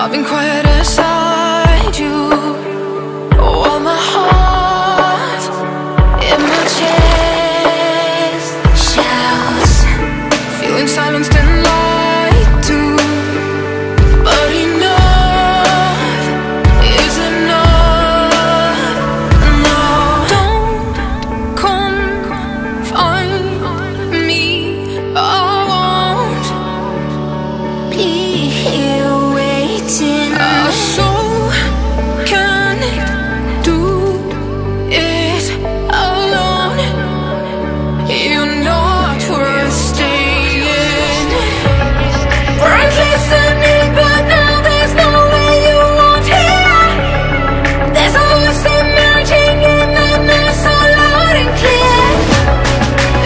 I've been quiet inside you, while my heart in my chest shouts, feeling silenced and lied to. But enough is enough. No, don't come find me. I won't be here waiting. Our soul can do it alone. You're not worth staying. Bright listening, but now there's no way you won't hear. There's a voice emerging in the night, so loud and clear.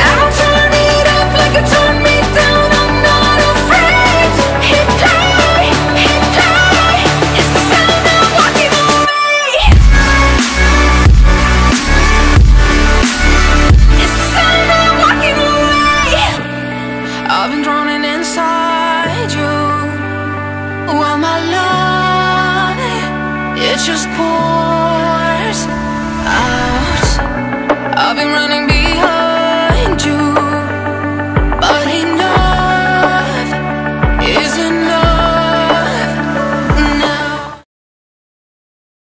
I'll turn it up like you turn me down. I'm not afraid. Hit play, hit play. It's the sound of walking away. It's the sound of walking away. I've been drowning inside you, while my love, it just pours out. I've been running